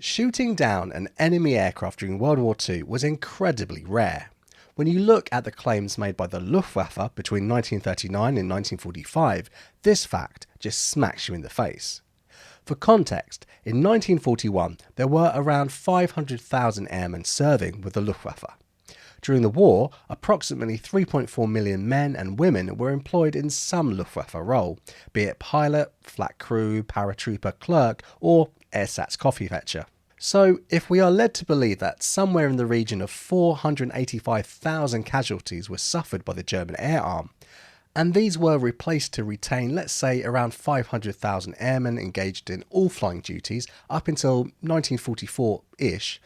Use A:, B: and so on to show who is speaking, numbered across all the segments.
A: Shooting down an enemy aircraft during World War II was incredibly rare. When you look at the claims made by the Luftwaffe between 1939 and 1945, this fact just smacks you in the face. For context, in 1941 there were around 500,000 airmen serving with the Luftwaffe. During the war, approximately 3.4 million men and women were employed in some Luftwaffe role, be it pilot, flat crew, paratrooper, clerk, or airsats coffee fetcher. So, if we are led to believe that somewhere in the region of 485,000 casualties were suffered by the German air arm, and these were replaced to retain, let's say, around 500,000 airmen engaged in all flying duties up until 1944-ish,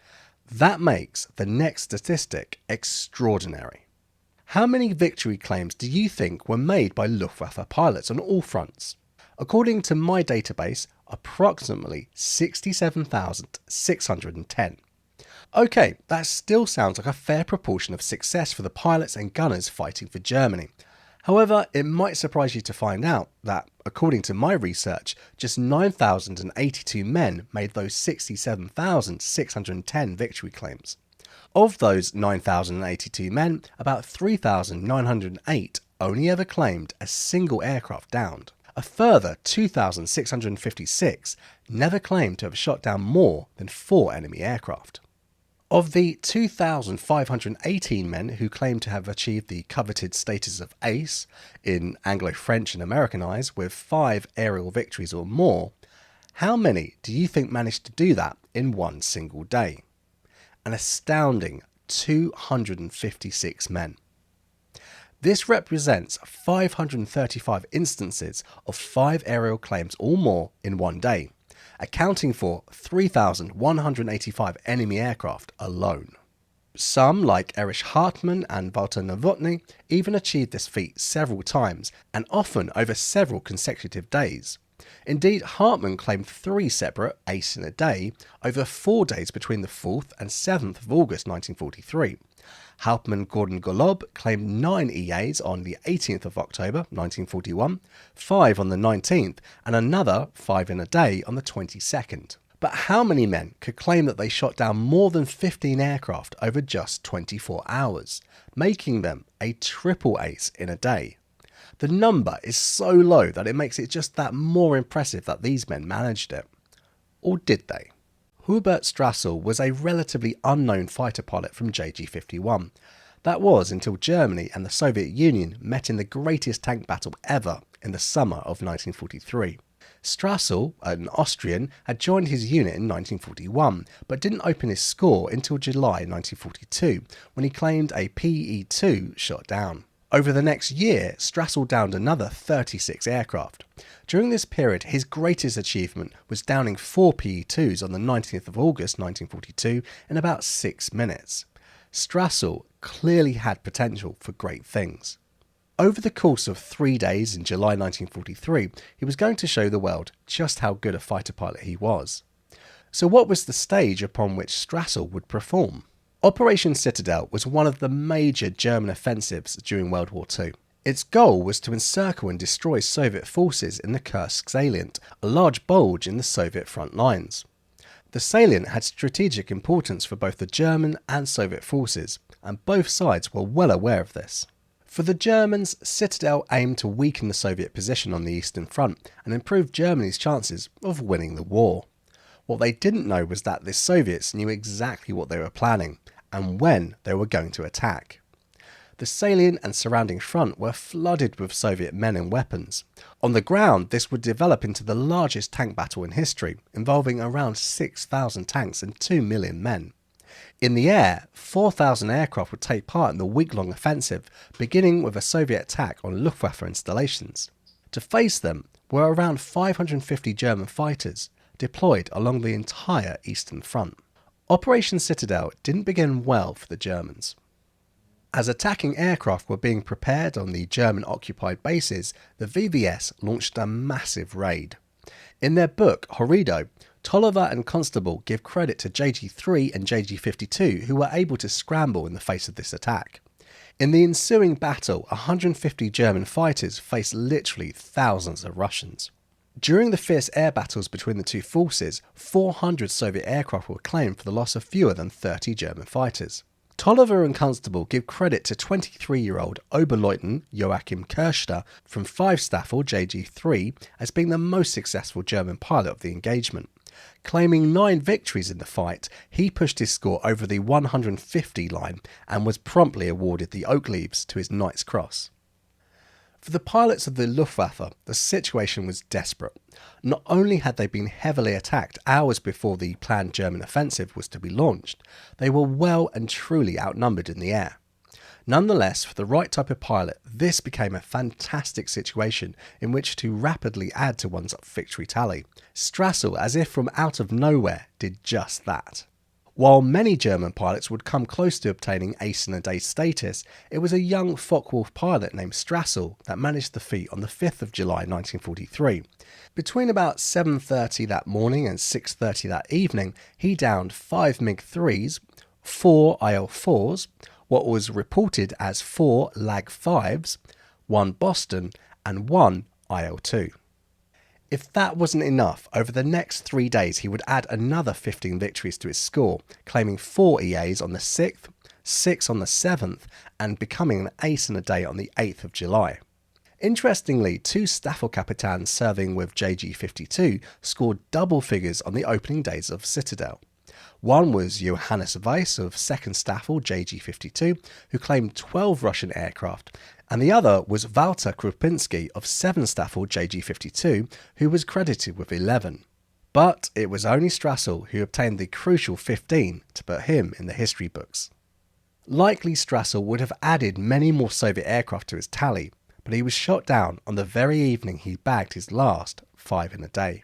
A: that makes the next statistic extraordinary. How many victory claims do you think were made by Luftwaffe pilots on all fronts? According to my database, approximately 67,610. Okay, that still sounds like a fair proportion of success for the pilots and gunners fighting for Germany. However, it might surprise you to find out that, according to my research, just 9,082 men made those 67,610 victory claims. Of those 9,082 men, about 3,908 only ever claimed a single aircraft downed. A further 2,656 never claimed to have shot down more than 4 enemy aircraft. Of the 2,518 men who claim to have achieved the coveted status of ace, in Anglo-French and American eyes, with 5 aerial victories or more, how many do you think managed to do that in one single day? An astounding 256 men. This represents 535 instances of 5 aerial claims or more in one day, accounting for 3,185 enemy aircraft alone. Some, like Erich Hartmann and Walter Nowotny, even achieved this feat several times and often over several consecutive days. Indeed, Hartmann claimed 3 separate ace in a day over 4 days between the 4th and 7th of August 1943. Hauptmann-Gordon-Golob claimed 9 EAs on the 18th of October 1941, 5 on the 19th, and another 5 in a day on the 22nd. But how many men could claim that they shot down more than 15 aircraft over just 24 hours, making them a triple ace in a day? The number is so low that it makes it just that more impressive that these men managed it. Or did they? Hubert Strassel was a relatively unknown fighter pilot from JG-51. That was until Germany and the Soviet Union met in the greatest tank battle ever in the summer of 1943. Strassel, an Austrian, had joined his unit in 1941, but didn't open his score until July 1942, when he claimed a PE-2 shot down. Over the next year, Strassel downed another 36 aircraft. During this period, his greatest achievement was downing 4 PE-2s on the 19th of August 1942 in about 6 minutes. Strassel clearly had potential for great things. Over the course of 3 days in July 1943, he was going to show the world just how good a fighter pilot he was. So what was the stage upon which Strassel would perform? Operation Citadel was one of the major German offensives during World War II. Its goal was to encircle and destroy Soviet forces in the Kursk salient, a large bulge in the Soviet front lines. The salient had strategic importance for both the German and Soviet forces, and both sides were well aware of this. For the Germans, Citadel aimed to weaken the Soviet position on the Eastern Front and improve Germany's chances of winning the war. What they didn't know was that the Soviets knew exactly what they were planning and when they were going to attack. The salient and surrounding front were flooded with Soviet men and weapons. On the ground, this would develop into the largest tank battle in history, involving around 6,000 tanks and 2 million men. In the air, 4,000 aircraft would take part in the week-long offensive, beginning with a Soviet attack on Luftwaffe installations. To face them were around 550 German fighters, deployed along the entire Eastern Front. Operation Citadel didn't begin well for the Germans. As attacking aircraft were being prepared on the German-occupied bases, the VVS launched a massive raid. In their book, Horrido, Tolliver and Constable give credit to JG-3 and JG-52 who were able to scramble in the face of this attack. In the ensuing battle, 150 German fighters faced literally thousands of Russians. During the fierce air battles between the two forces, 400 Soviet aircraft were claimed for the loss of fewer than 30 German fighters. Tolliver and Constable give credit to 23-year-old Oberleutnant Joachim Kirschner from 5 Staffel JG3 as being the most successful German pilot of the engagement. Claiming 9 victories in the fight, he pushed his score over the 150 line and was promptly awarded the Oak Leaves to his Knight's Cross. For the pilots of the Luftwaffe, the situation was desperate. Not only had they been heavily attacked hours before the planned German offensive was to be launched, they were well and truly outnumbered in the air. Nonetheless, for the right type of pilot, this became a fantastic situation in which to rapidly add to one's victory tally. Strassel, as if from out of nowhere, did just that. While many German pilots would come close to obtaining ace in a day status, it was a young Focke-Wulf pilot named Strassel that managed the feat on the 5th of July 1943. Between about 7:30 that morning and 6:30 that evening, he downed 5 MiG-3s, 4 IL-4s, what was reported as 4 Lag-5s, 1 Boston and 1 IL-2. If that wasn't enough, over the next 3 days he would add another 15 victories to his score, claiming 4 EAs on the 6th, 6 on the 7th, and becoming an ace in a day on the 8th of July. Interestingly, 2 Staffelkapitans serving with JG52 scored double figures on the opening days of Citadel. One was Johannes Weiss of 2nd Staffel JG52, who claimed 12 Russian aircraft, and the other was Walter Krupinski of 7th Staffel JG52, who was credited with 11. But it was only Strassel who obtained the crucial 15 to put him in the history books. Likely Strassel would have added many more Soviet aircraft to his tally, but he was shot down on the very evening he bagged his last 5 in a day.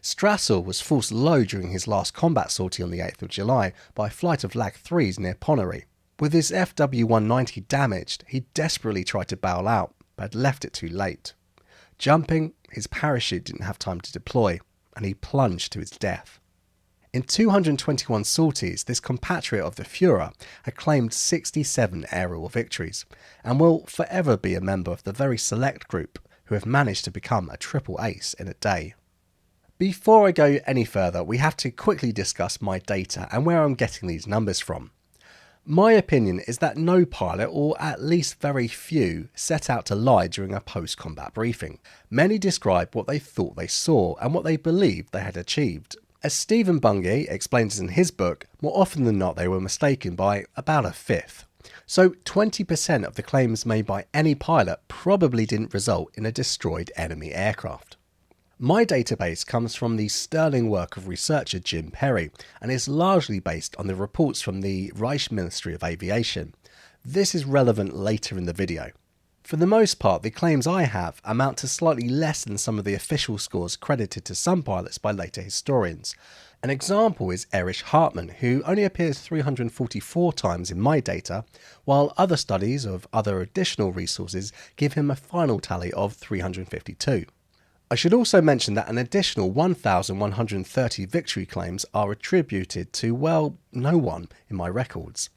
A: Strassel was forced low during his last combat sortie on the 8th of July by a flight of Lag-3s near Ponary. With his FW-190 damaged, he desperately tried to bail out, but had left it too late. Jumping, his parachute didn't have time to deploy, and he plunged to his death. In 221 sorties, this compatriot of the Führer had claimed 67 aerial victories, and will forever be a member of the very select group who have managed to become a triple ace in a day. Before I go any further, we have to quickly discuss my data and where I'm getting these numbers from. My opinion is that no pilot, or at least very few, set out to lie during a post-combat briefing. Many described what they thought they saw and what they believed they had achieved. As Stephen Bungay explains in his book, more often than not they were mistaken by about a fifth. So 20% of the claims made by any pilot probably didn't result in a destroyed enemy aircraft. My database comes from the sterling work of researcher Jim Perry and is largely based on the reports from the Reich Ministry of Aviation. This is relevant later in the video. For the most part, the claims I have amount to slightly less than some of the official scores credited to some pilots by later historians. An example is Erich Hartmann, who only appears 344 times in my data, while other studies of other additional resources give him a final tally of 352. I should also mention that an additional 1,130 victory claims are attributed to, well, no one in my records.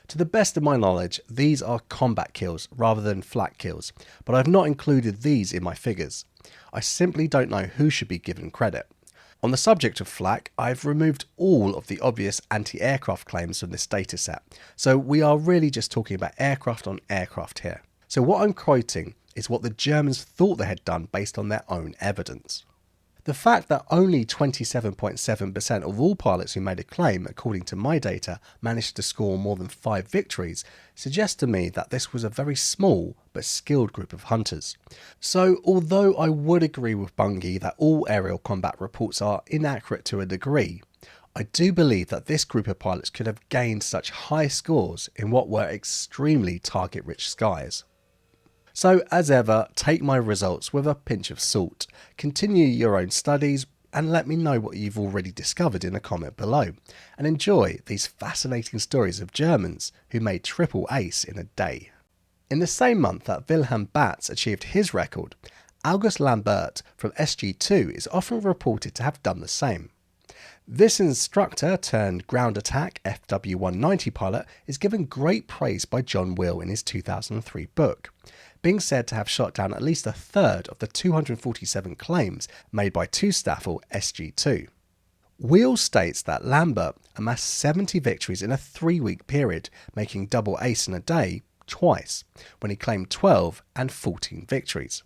A: To the best of my knowledge, these are combat kills rather than flak kills, but I've not included these in my figures. I simply don't know who should be given credit. On the subject of flak, I've removed all of the obvious anti-aircraft claims from this dataset, so we are really just talking about aircraft on aircraft here. So what I'm quoting is what the Germans thought they had done based on their own evidence. The fact that only 27.7% of all pilots who made a claim, according to my data, managed to score more than 5 victories suggests to me that this was a very small but skilled group of hunters. So although I would agree with Bungay that all aerial combat reports are inaccurate to a degree, I do believe that this group of pilots could have gained such high scores in what were extremely target-rich skies. So, as ever, take my results with a pinch of salt, continue your own studies, and let me know what you've already discovered in a comment below, and enjoy these fascinating stories of Germans who made triple ace in a day. In the same month that Wilhelm Batz achieved his record, August Lambert from SG2 is often reported to have done the same. This instructor turned ground attack FW-190 pilot is given great praise by John Will in his 2003 book, being said to have shot down at least a third of the 247 claims made by two-staffel SG-2. Will states that Lambert amassed 70 victories in a 3-week period, making double ace in a day twice, when he claimed 12 and 14 victories.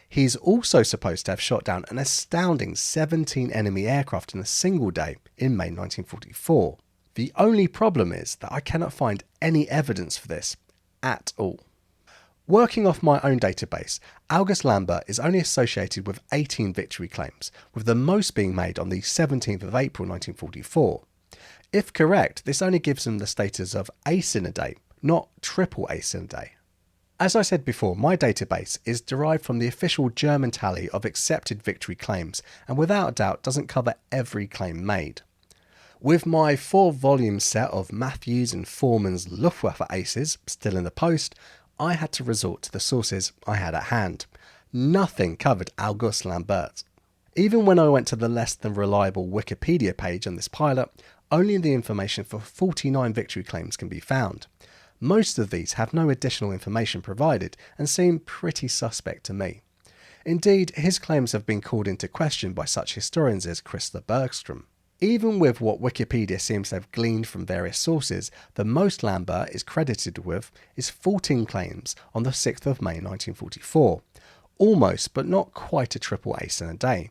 A: He's also supposed to have shot down an astounding 17 enemy aircraft in a single day in May 1944. The only problem is that I cannot find any evidence for this at all. Working off my own database, August Lambert is only associated with 18 victory claims, with the most being made on the 17th of April 1944. If correct, this only gives him the status of ace in a day, not triple ace in a day. As I said before, my database is derived from the official German tally of accepted victory claims, and without a doubt doesn't cover every claim made. With my 4-volume set of Matthews and Foreman's Luftwaffe aces still in the post, I had to resort to the sources I had at hand. Nothing covered August Lambert. Even when I went to the less than reliable Wikipedia page on this pilot, only the information for 49 victory claims can be found. Most of these have no additional information provided and seem pretty suspect to me. Indeed, his claims have been called into question by such historians as Christer Bergström. Even with what Wikipedia seems to have gleaned from various sources, the most Lambert is credited with is 14 claims on the 6th of May 1944. Almost, but not quite a triple ace in a day.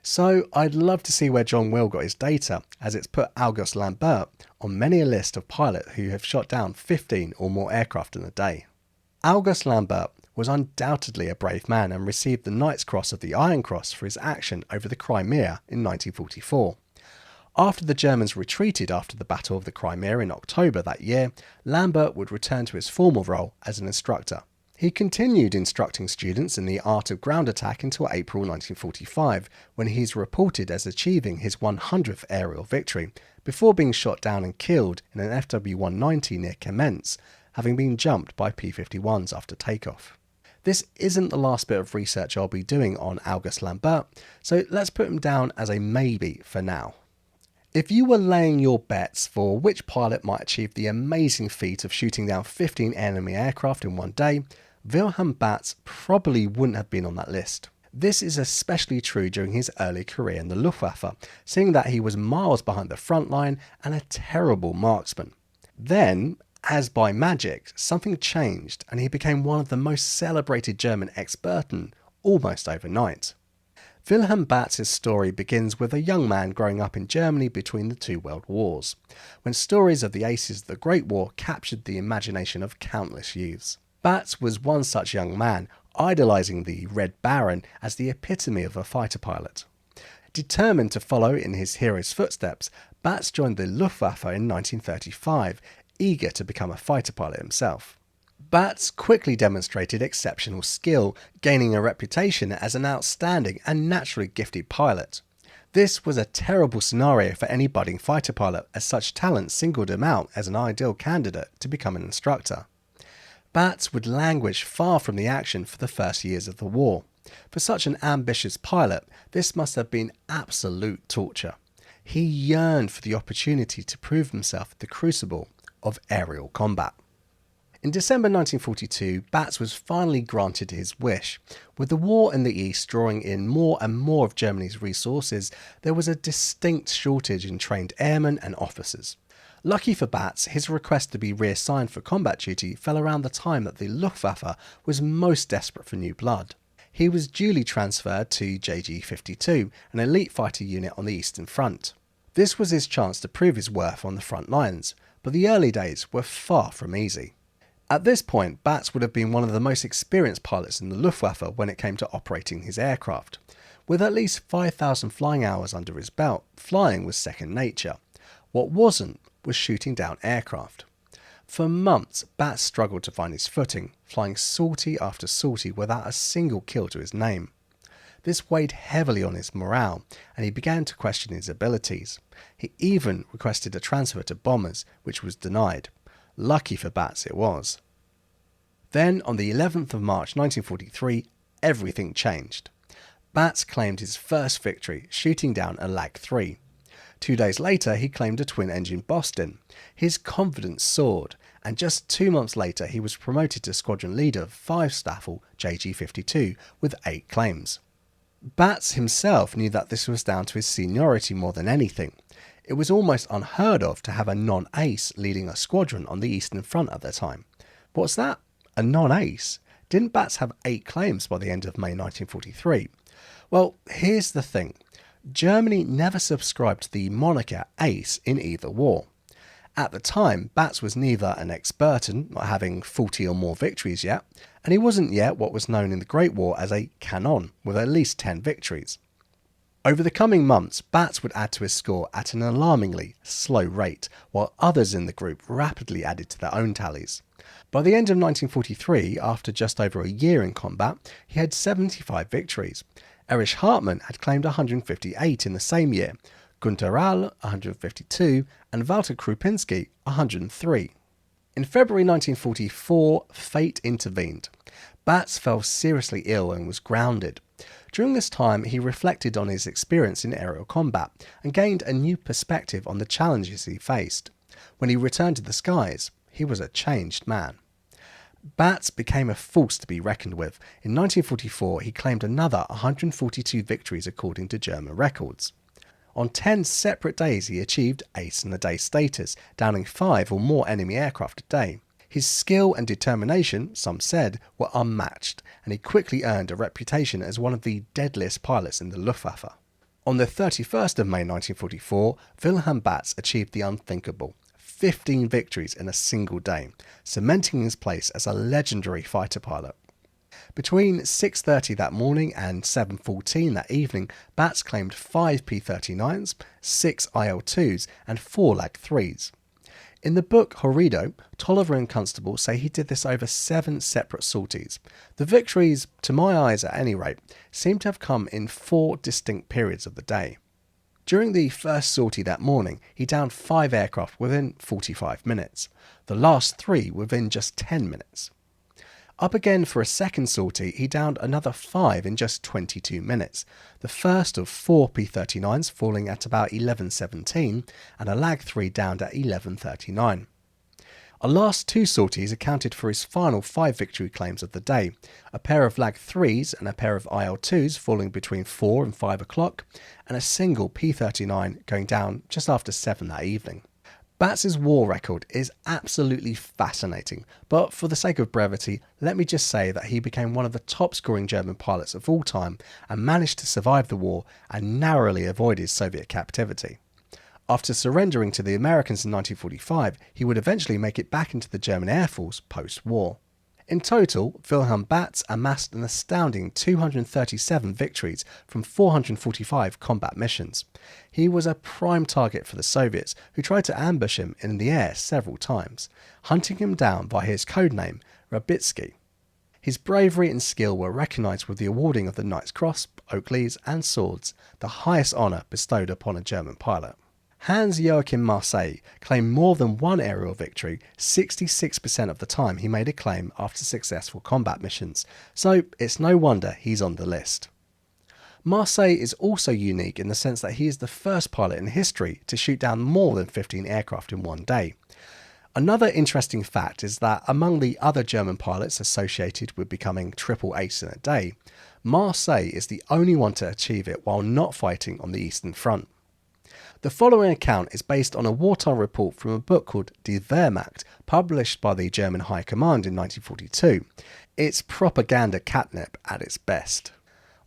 A: So I'd love to see where John Will got his data, as it's put August Lambert on many a list of pilots who have shot down 15 or more aircraft in a day. August Lambert was undoubtedly a brave man and received the Knight's Cross of the Iron Cross for his action over the Crimea in 1944. After the Germans retreated after the Battle of the Crimea in October that year, Lambert would return to his former role as an instructor. He continued instructing students in the art of ground attack until April 1945, when he's reported as achieving his 100th aerial victory, before being shot down and killed in an FW-190 near Kamensk, having been jumped by P-51s after takeoff. This isn't the last bit of research I'll be doing on August Lambert, so let's put him down as a maybe for now. If you were laying your bets for which pilot might achieve the amazing feat of shooting down 15 enemy aircraft in one day, Wilhelm Batz probably wouldn't have been on that list. This is especially true during his early career in the Luftwaffe, seeing that he was miles behind the front line and a terrible marksman. Then, as by magic, something changed and he became one of the most celebrated German Experten almost overnight. Wilhelm Batz's story begins with a young man growing up in Germany between the two world wars, when stories of the aces of the Great War captured the imagination of countless youths. Batz was one such young man, idolising the Red Baron as the epitome of a fighter pilot. Determined to follow in his hero's footsteps, Batz joined the Luftwaffe in 1935, eager to become a fighter pilot himself. Batz quickly demonstrated exceptional skill, gaining a reputation as an outstanding and naturally gifted pilot. This was a terrible scenario for any budding fighter pilot, as such talent singled him out as an ideal candidate to become an instructor. Batz would languish far from the action for the first years of the war. For such an ambitious pilot, this must have been absolute torture. He yearned for the opportunity to prove himself at the crucible of aerial combat. In December 1942, Batz was finally granted his wish. With the war in the East drawing in more and more of Germany's resources, there was a distinct shortage in trained airmen and officers. Lucky for Batz, his request to be reassigned for combat duty fell around the time that the Luftwaffe was most desperate for new blood. He was duly transferred to JG-52, an elite fighter unit on the Eastern Front. This was his chance to prove his worth on the front lines, but the early days were far from easy. At this point, Batz would have been one of the most experienced pilots in the Luftwaffe when it came to operating his aircraft. With at least 5,000 flying hours under his belt, flying was second nature. What wasn't was shooting down aircraft. For months, Batz struggled to find his footing, flying sortie after sortie without a single kill to his name. This weighed heavily on his morale, and he began to question his abilities. He even requested a transfer to bombers, which was denied. Lucky for Batz it was. Then, on the 11th of March 1943, everything changed. Batz claimed his first victory, shooting down a Lag 3. 2 days later, he claimed a twin-engine Boston. His confidence soared, and just 2 months later, he was promoted to squadron leader of 5 Staffel JG52 with 8 claims. Batts himself knew that this was down to his seniority more than anything. It was almost unheard of to have a non-ace leading a squadron on the Eastern Front at the time. What's that? A non-ace? Didn't Batts have 8 claims by the end of May 1943? Well, here's the thing. Germany never subscribed to the moniker ace in either war. At the time, Batts was neither an ex-Burton, not having 40 or more victories yet, and he wasn't yet what was known in the Great War as a canon, with at least 10 victories. Over the coming months, Batts would add to his score at an alarmingly slow rate, while others in the group rapidly added to their own tallies. By the end of 1943, after just over a year in combat, he had 75 victories. Erich Hartmann had claimed 158 in the same year, Günter Rahl 152 and Walter Krupinski 103. In February 1944, fate intervened. Batts fell seriously ill and was grounded. During this time, he reflected on his experience in aerial combat and gained a new perspective on the challenges he faced. When he returned to the skies, he was a changed man. Batts became a force to be reckoned with. In 1944, he claimed another 142 victories according to German records. On 10 separate days, he achieved ace in the day status, downing 5 or more enemy aircraft a day. His skill and determination, some said, were unmatched, and he quickly earned a reputation as one of the deadliest pilots in the Luftwaffe. On the 31st of May 1944, Wilhelm Batts achieved the unthinkable. 15 victories in a single day, cementing his place as a legendary fighter pilot. Between 6:30 that morning and 7:14 that evening, Batts claimed 5 P-39s, 6 IL-2s and 4 Lag-3s. In the book Horrido, Tolliver and Constable say he did this over 7 separate sorties. The victories, to my eyes at any rate, seem to have come in 4 distinct periods of the day. During the first sortie that morning, he downed 5 aircraft within 45 minutes, the last 3 within just 10 minutes. Up again for a second sortie, he downed another 5 in just 22 minutes, the first of 4 P-39s falling at about 11:17 and a Lag-3 downed at 11:39. Our last 2 sorties accounted for his final 5 victory claims of the day, a pair of Lag-3s and a pair of IL-2s falling between 4 and 5 o'clock, and a single P-39 going down just after 7 that evening. Batts' war record is absolutely fascinating, but for the sake of brevity, let me just say that he became one of the top scoring German pilots of all time and managed to survive the war and narrowly avoid his Soviet captivity. After surrendering to the Americans in 1945, he would eventually make it back into the German Air Force post-war. In total, Wilhelm Batts amassed an astounding 237 victories from 445 combat missions. He was a prime target for the Soviets, who tried to ambush him in the air several times, hunting him down by his codename Rabitsky. His bravery and skill were recognised with the awarding of the Knight's Cross, Oak Leaves and Swords, the highest honour bestowed upon a German pilot. Hans-Joachim Marseille claimed more than one aerial victory 66% of the time he made a claim after successful combat missions, so it's no wonder he's on the list. Marseille is also unique in the sense that he is the first pilot in history to shoot down more than 15 aircraft in one day. Another interesting fact is that among the other German pilots associated with becoming triple ace in a day, Marseille is the only one to achieve it while not fighting on the Eastern Front. The following account is based on a wartime report from a book called Die Wehrmacht, published by the German High Command in 1942. It's propaganda catnip at its best.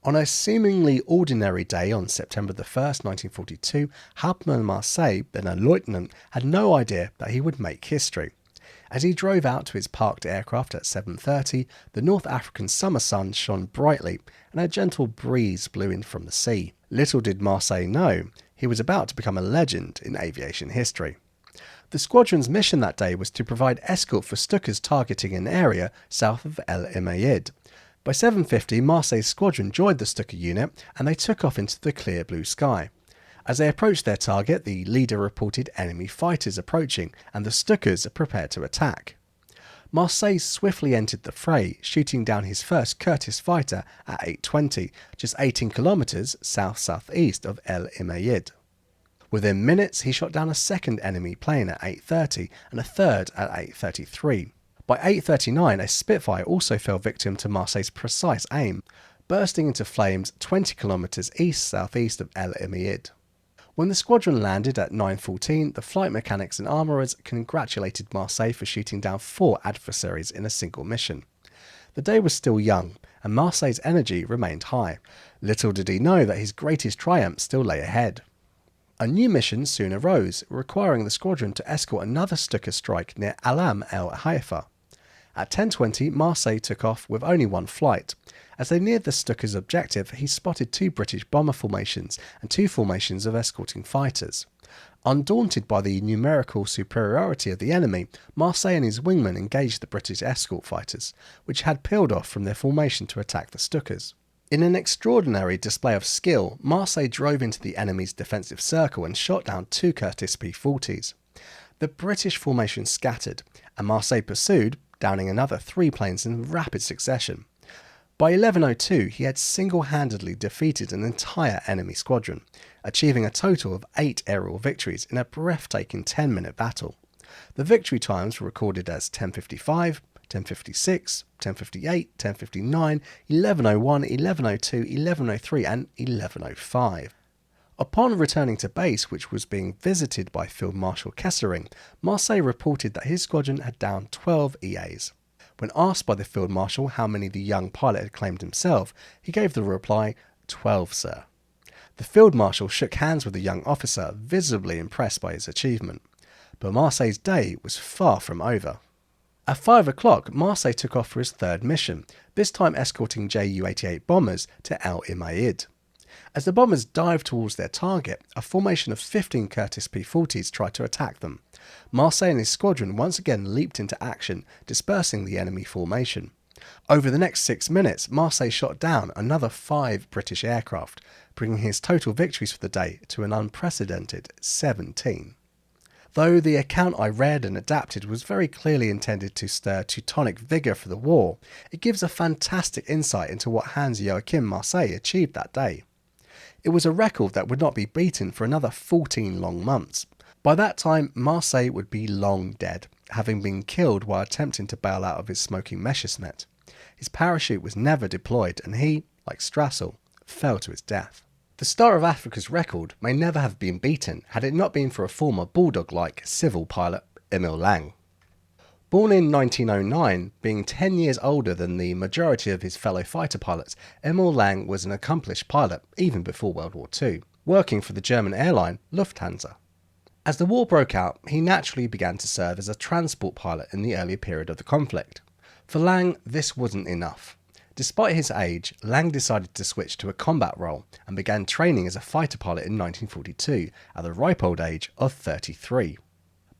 A: On a seemingly ordinary day on September the 1st, 1942, Hauptmann Marseille, then a lieutenant, had no idea that he would make history. As he drove out to his parked aircraft at 7:30, the North African summer sun shone brightly and a gentle breeze blew in from the sea. Little did Marseille know, he was about to become a legend in aviation history. The squadron's mission that day was to provide escort for Stukas targeting an area south of El Umayyad. By 7:50, Marseille's squadron joined the Stuka unit and they took off into the clear blue sky. As they approached their target, the leader reported enemy fighters approaching and the Stukas prepared to attack. Marseille swiftly entered the fray, shooting down his first Curtiss fighter at 8:20, just 18 kilometers south-southeast of El Umayyad. Within minutes, he shot down a second enemy plane at 8:30 and a third at 8:33. By 8:39, a Spitfire also fell victim to Marseille's precise aim, bursting into flames 20 kilometers east-southeast of El Umeid. When the squadron landed at 9:14, the flight mechanics and armourers congratulated Marseille for shooting down 4 adversaries in a single mission. The day was still young, and Marseille's energy remained high. Little did he know that his greatest triumph still lay ahead. A new mission soon arose, requiring the squadron to escort another Stuka strike near Alam el Haifa. At 10:20, Marseille took off with only one flight. As they neared the Stuka's objective, he spotted 2 British bomber formations and 2 formations of escorting fighters. Undaunted by the numerical superiority of the enemy, Marseille and his wingmen engaged the British escort fighters, which had peeled off from their formation to attack the Stukas. In an extraordinary display of skill, Marseille drove into the enemy's defensive circle and shot down 2 Curtiss P-40s. The British formation scattered, and Marseille pursued, downing another 3 planes in rapid succession. By 11:02, he had single-handedly defeated an entire enemy squadron, achieving a total of 8 aerial victories in a breathtaking 10-minute battle. The victory times were recorded as 10:55, 10:56, 10:58, 10:59, 11:01, 11:02, 11:03 and 11:05. Upon returning to base, which was being visited by Field Marshal Kessering, Marseille reported that his squadron had downed 12 EAs. When asked by the Field Marshal how many the young pilot had claimed himself, he gave the reply, 12, sir. The Field Marshal shook hands with the young officer, visibly impressed by his achievement. But Marseille's day was far from over. At 5 o'clock, Marseille took off for his 3rd mission, this time escorting Ju-88 bombers to El Umeid. As the bombers dived towards their target, a formation of 15 Curtiss P-40s tried to attack them. Marseille and his squadron once again leaped into action, dispersing the enemy formation. Over the next 6 minutes, Marseille shot down another 5 British aircraft, bringing his total victories for the day to an unprecedented 17. Though the account I read and adapted was very clearly intended to stir Teutonic vigour for the war, it gives a fantastic insight into what Hans-Joachim Marseille achieved that day. It was a record that would not be beaten for another 14 long months. By that time, Marseille would be long dead, having been killed while attempting to bail out of his smoking Messerschmitt. His parachute was never deployed, and he, like Strassel, fell to his death. The Star of Africa's record may never have been beaten had it not been for a former bulldog-like civil pilot, Emil Lang. Born in 1909, being 10 years older than the majority of his fellow fighter pilots, Emil Lang was an accomplished pilot even before World War II, working for the German airline Lufthansa. As the war broke out, he naturally began to serve as a transport pilot in the earlier period of the conflict. For Lang, this wasn't enough. Despite his age, Lang decided to switch to a combat role and began training as a fighter pilot in 1942 at the ripe old age of 33.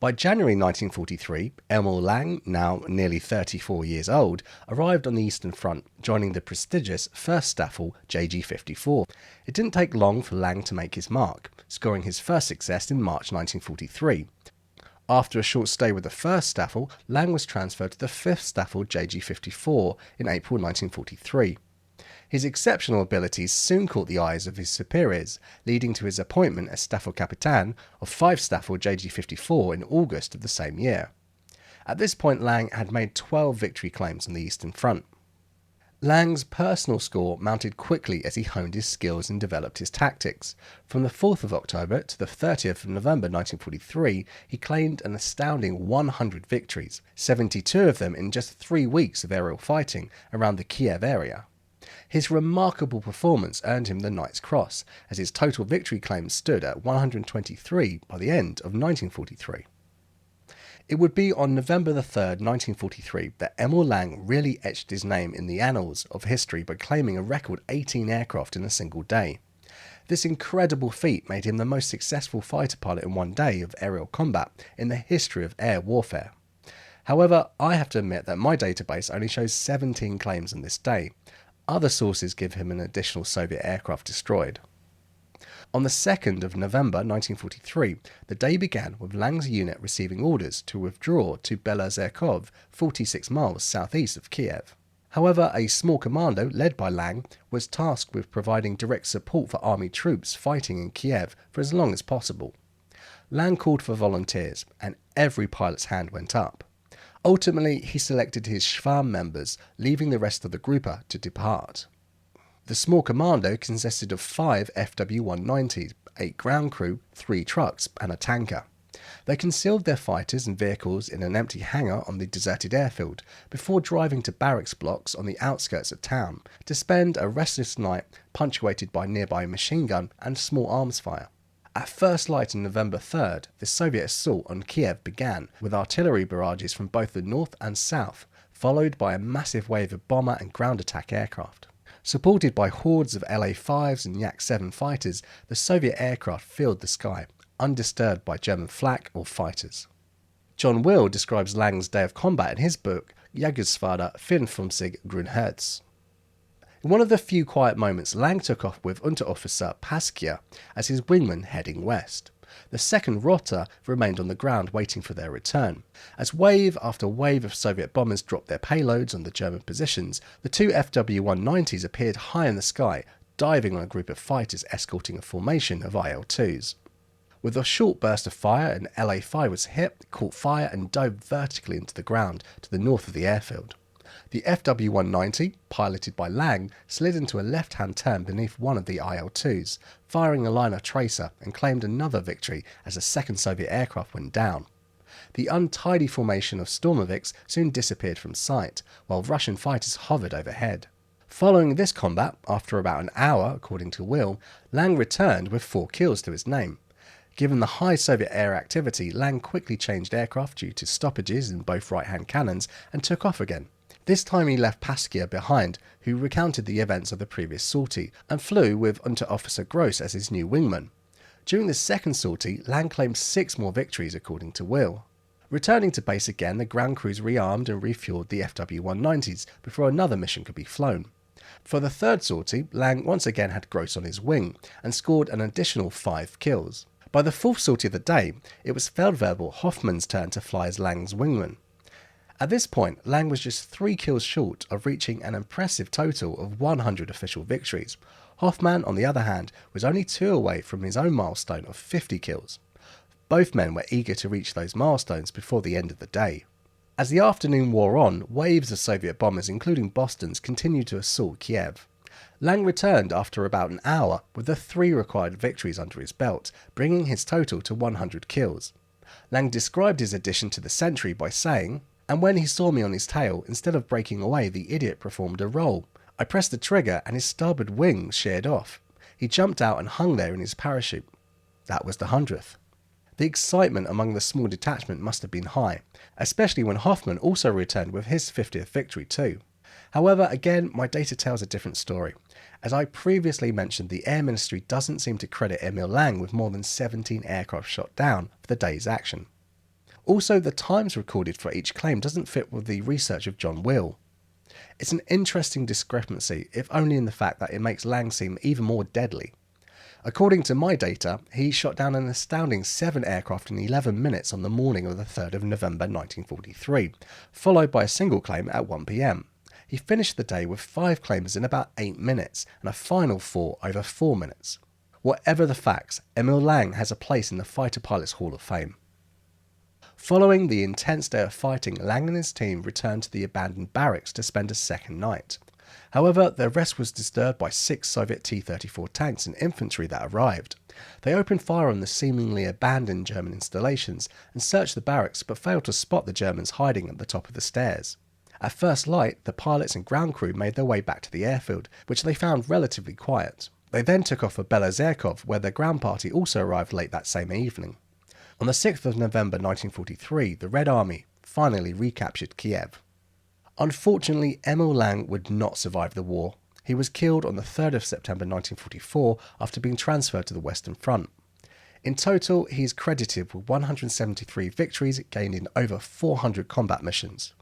A: By January 1943, Emil Lang, now nearly 34 years old, arrived on the Eastern Front, joining the prestigious 1st Staffel JG-54. It didn't take long for Lang to make his mark, scoring his first success in March 1943. After a short stay with the 1st Staffel, Lang was transferred to the 5th Staffel JG-54 in April 1943. His exceptional abilities soon caught the eyes of his superiors, leading to his appointment as Staffelkapitän of 5th Staffel JG-54 in August of the same year. At this point, Lang had made 12 victory claims on the Eastern Front. Lang's personal score mounted quickly as he honed his skills and developed his tactics. From the 4th of October to the 30th of November 1943, he claimed an astounding 100 victories, 72 of them in just 3 weeks of aerial fighting around the Kiev area. His remarkable performance earned him the Knight's Cross, as his total victory claims stood at 123 by the end of 1943. It would be on November the 3rd, 1943, that Emil Lang really etched his name in the annals of history by claiming a record 18 aircraft in a single day. This incredible feat made him the most successful fighter pilot in one day of aerial combat in the history of air warfare. However, I have to admit that my database only shows 17 claims on this day. Other sources give him an additional Soviet aircraft destroyed. On the 2nd of November 1943, the day began with Lang's unit receiving orders to withdraw to Belozerkov, 46 miles southeast of Kiev. However, a small commando led by Lang was tasked with providing direct support for army troops fighting in Kiev for as long as possible. Lang called for volunteers, and every pilot's hand went up. Ultimately, he selected his Schwarm members, leaving the rest of the grouper to depart. The small commando consisted of 5 FW-190s, 8 ground crew, 3 trucks, and a tanker. They concealed their fighters and vehicles in an empty hangar on the deserted airfield before driving to barracks blocks on the outskirts of town to spend a restless night punctuated by nearby machine gun and small arms fire. At first light on November 3rd, the Soviet assault on Kiev began with artillery barrages from both the north and south, followed by a massive wave of bomber and ground attack aircraft. Supported by hordes of LA-5s and Yak-7 fighters, the Soviet aircraft filled the sky, undisturbed by German flak or fighters. John Will describes Lang's day of combat in his book Jägersvater 54 Grünherz. In one of the few quiet moments, Lang took off with Unteroffizier Paskia as his wingman heading west. The second Rotor remained on the ground waiting for their return. As wave after wave of Soviet bombers dropped their payloads on the German positions, the 2 FW-190s appeared high in the sky, diving on a group of fighters escorting a formation of IL-2s. With a short burst of fire, an LA-5 was hit, caught fire and dove vertically into the ground to the north of the airfield. The FW-190, piloted by Lang, slid into a left-hand turn beneath one of the IL-2s, firing a line of tracer, and claimed another victory as a second Soviet aircraft went down. The untidy formation of Stormoviks soon disappeared from sight, while Russian fighters hovered overhead. Following this combat, after about an hour, according to Will, Lang returned with 4 kills to his name. Given the high Soviet air activity, Lang quickly changed aircraft due to stoppages in both right-hand cannons and took off again. This time he left Paskia behind, who recounted the events of the previous sortie, and flew with Unteroffizier Gross as his new wingman. During the second sortie, Lang claimed 6 more victories according to Will. Returning to base again, the ground crews rearmed and refueled the FW-190s before another mission could be flown. For the third sortie, Lang once again had Gross on his wing, and scored an additional 5 kills. By the fourth sortie of the day, it was Feldwebel Hoffmann's turn to fly as Lang's wingman. At this point, Lang was just 3 kills short of reaching an impressive total of 100 official victories. Hoffmann, on the other hand, was only 2 away from his own milestone of 50 kills. Both men were eager to reach those milestones before the end of the day. As the afternoon wore on, waves of Soviet bombers, including Boston's, continued to assault Kiev. Lang returned after about an hour with the 3 required victories under his belt, bringing his total to 100 kills. Lang described his addition to the century by saying, "And when he saw me on his tail, instead of breaking away, the idiot performed a roll. I pressed the trigger and his starboard wing sheared off. He jumped out and hung there in his parachute. That was the 100th. The excitement among the small detachment must have been high, especially when Hoffmann also returned with his 50th victory too. However, again, my data tells a different story. As I previously mentioned, the Air Ministry doesn't seem to credit Emil Lang with more than 17 aircraft shot down for the day's action. Also, the times recorded for each claim doesn't fit with the research of John Will. It's an interesting discrepancy, if only in the fact that it makes Lang seem even more deadly. According to my data, he shot down an astounding 7 aircraft in 11 minutes on the morning of the 3rd of November 1943, followed by a single claim at 1 p.m. He finished the day with 5 claims in about 8 minutes, and a final 4 over 4 minutes. Whatever the facts, Emil Lang has a place in the Fighter Pilots Hall of Fame. Following the intense day of fighting, Lang and his team returned to the abandoned barracks to spend a second night. However, their rest was disturbed by 6 Soviet T-34 tanks and infantry that arrived. They opened fire on the seemingly abandoned German installations and searched the barracks, but failed to spot the Germans hiding at the top of the stairs. At first light, the pilots and ground crew made their way back to the airfield, which they found relatively quiet. They then took off for Belozerkov, where their ground party also arrived late that same evening. On the 6th of November 1943, the Red Army finally recaptured Kiev. Unfortunately, Emil Lang would not survive the war. He was killed on the 3rd of September 1944 after being transferred to the Western Front. In total, he is credited with 173 victories gained in over 400 combat missions.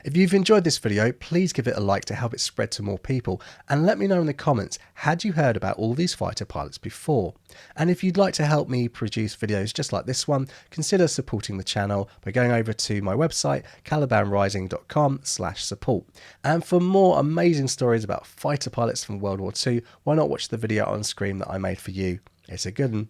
A: If you've enjoyed this video, please give it a like to help it spread to more people, and let me know in the comments, had you heard about all these fighter pilots before? And if you'd like to help me produce videos just like this one, consider supporting the channel by going over to my website, calibanrising.com/support. And for more amazing stories about fighter pilots from World War II, why not watch the video on screen that I made for you? It's a good one.